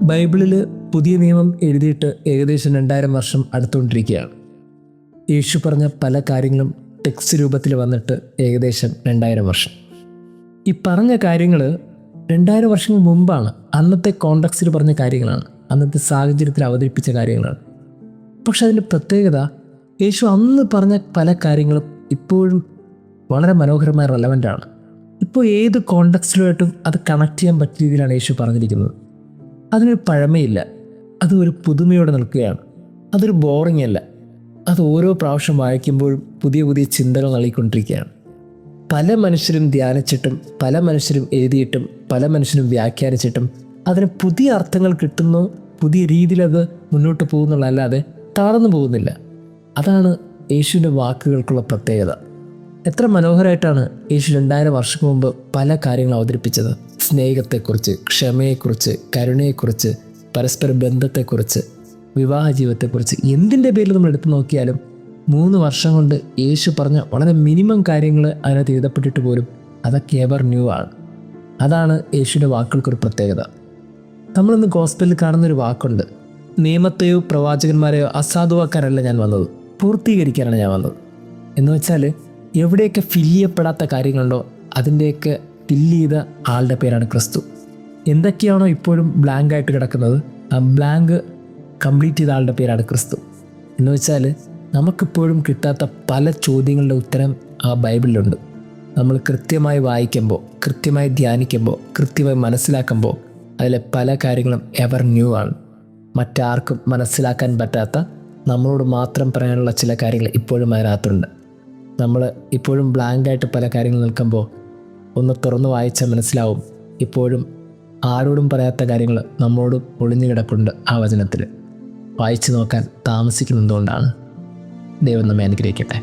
ബൈബിളിൽ പുതിയ നിയമം എഴുതിയിട്ട് ഏകദേശം 2000 വർഷം അടുത്തുകൊണ്ടിരിക്കുകയാണ്. യേശു പറഞ്ഞ പല കാര്യങ്ങളും ടെക്സ്റ്റ് രൂപത്തിൽ വന്നിട്ട് ഏകദേശം 2000 വർഷം. ഈ പറഞ്ഞ കാര്യങ്ങൾ 2000 വർഷങ്ങൾ മുമ്പാണ്, അന്നത്തെ കോണ്ടക്സ്റ്റിൽ പറഞ്ഞ കാര്യങ്ങളാണ്, അന്നത്തെ സാഹചര്യത്തിൽ അവതരിപ്പിച്ച കാര്യങ്ങളാണ്. പക്ഷെ അതിൻ്റെ പ്രത്യേകത, യേശു അന്ന് പറഞ്ഞ പല കാര്യങ്ങളും ഇപ്പോഴും വളരെ മനോഹരമായ റെലവൻ്റാണ്. ഇപ്പോൾ ഏത് കോണ്ടക്സ്റ്റിലുമായിട്ടും അത് കണക്ട് ചെയ്യാൻ പറ്റിയ രീതിയിലാണ് യേശു പറഞ്ഞിരിക്കുന്നത്. അതിനൊരു പഴമയില്ല, അത് ഒരു പുതുമയോടെ നിൽക്കുകയാണ്. അതൊരു ബോറിംഗ് അല്ല, അത് ഓരോ പ്രാവശ്യം വായിക്കുമ്പോഴും പുതിയ പുതിയ ചിന്തകൾ നൽകിക്കൊണ്ടിരിക്കുകയാണ്. പല മനുഷ്യരും ധ്യാനിച്ചിട്ടും പല മനുഷ്യരും എഴുതിയിട്ടും പല മനുഷ്യരും വ്യാഖ്യാനിച്ചിട്ടും അതിന് പുതിയ അർത്ഥങ്ങൾ കിട്ടുന്നു, പുതിയ രീതിയിൽ അത് മുന്നോട്ട് പോകുന്നുള്ളതല്ലാതെ താഴ്ന്നു പോകുന്നില്ല. അതാണ് യേശുവിൻ്റെ വാക്കുകൾക്കുള്ള പ്രത്യേകത. എത്ര മനോഹരമായിട്ടാണ് യേശു 2000 വർഷം മുമ്പ് പല കാര്യങ്ങൾ അവതരിപ്പിച്ചത്. സ്നേഹത്തെക്കുറിച്ച്, ക്ഷമയെക്കുറിച്ച്, കരുണയെക്കുറിച്ച്, പരസ്പര ബന്ധത്തെക്കുറിച്ച്, വിവാഹ ജീവിതത്തെക്കുറിച്ച്, എന്തിൻ്റെ പേരിൽ നമ്മൾ എടുത്തു നോക്കിയാലും 3 വർഷം കൊണ്ട് യേശു പറഞ്ഞ വളരെ മിനിമം കാര്യങ്ങൾ അതിനകത്ത് എഴുതപ്പെട്ടിട്ട് പോലും അതൊക്കെ എവർ ന്യൂ ആണ്. അതാണ് യേശുവിൻ്റെ വാക്കുകൾക്കൊരു പ്രത്യേകത. നമ്മളിന്ന് ഗോസ്പലിൽ കാണുന്നൊരു വാക്കുണ്ട്, നിയമത്തെയോ പ്രവാചകന്മാരെയോ അസാധുവാക്കാനല്ല ഞാൻ വന്നത്, പൂർത്തീകരിക്കാനാണ് ഞാൻ വന്നത്. എന്ന് വെച്ചാൽ എവിടെയൊക്കെ ഫില്ല് ചെയ്യപ്പെടാത്ത കാര്യങ്ങളുണ്ടോ അതിൻ്റെയൊക്കെ ഫില്ല് ചെയ്ത ആളുടെ പേരാണ് ക്രിസ്തു. എന്തൊക്കെയാണോ ഇപ്പോഴും ബ്ലാങ്ക് ആയിട്ട് കിടക്കുന്നത്, ആ ബ്ലാങ്ക് കംപ്ലീറ്റ് ചെയ്ത ആളുടെ പേരാണ് ക്രിസ്തു. എന്ന് വെച്ചാൽ നമുക്കിപ്പോഴും കിട്ടാത്ത പല ചോദ്യങ്ങളുടെ ഉത്തരം ആ ബൈബിളിലുണ്ട്. നമ്മൾ കൃത്യമായി വായിക്കുമ്പോൾ, കൃത്യമായി ധ്യാനിക്കുമ്പോൾ, കൃത്യമായി മനസ്സിലാക്കുമ്പോൾ അതിലെ പല കാര്യങ്ങളും എവർ ന്യൂ ആണ്. മറ്റാർക്കും മനസ്സിലാക്കാൻ പറ്റാത്ത, നമ്മളോട് മാത്രം പറയാനുള്ള ചില കാര്യങ്ങൾ ഇപ്പോഴും അതിനകത്തുണ്ട്. നമ്മൾ ഇപ്പോഴും ബ്ലാങ്കായിട്ട് പല കാര്യങ്ങൾ നിൽക്കുമ്പോൾ ഒന്ന് തുറന്ന് വായിച്ചാൽ മനസ്സിലാവും, ഇപ്പോഴും ആരോടും പറയാത്ത കാര്യങ്ങൾ നമ്മളോടും ഒളിഞ്ഞു കിടപ്പുണ്ട് ആ വചനത്തിൽ. വായിച്ചു നോക്കാൻ താമസിക്കുന്നതുകൊണ്ടാണ്. ദൈവം നമ്മെ അനുഗ്രഹിക്കട്ടെ.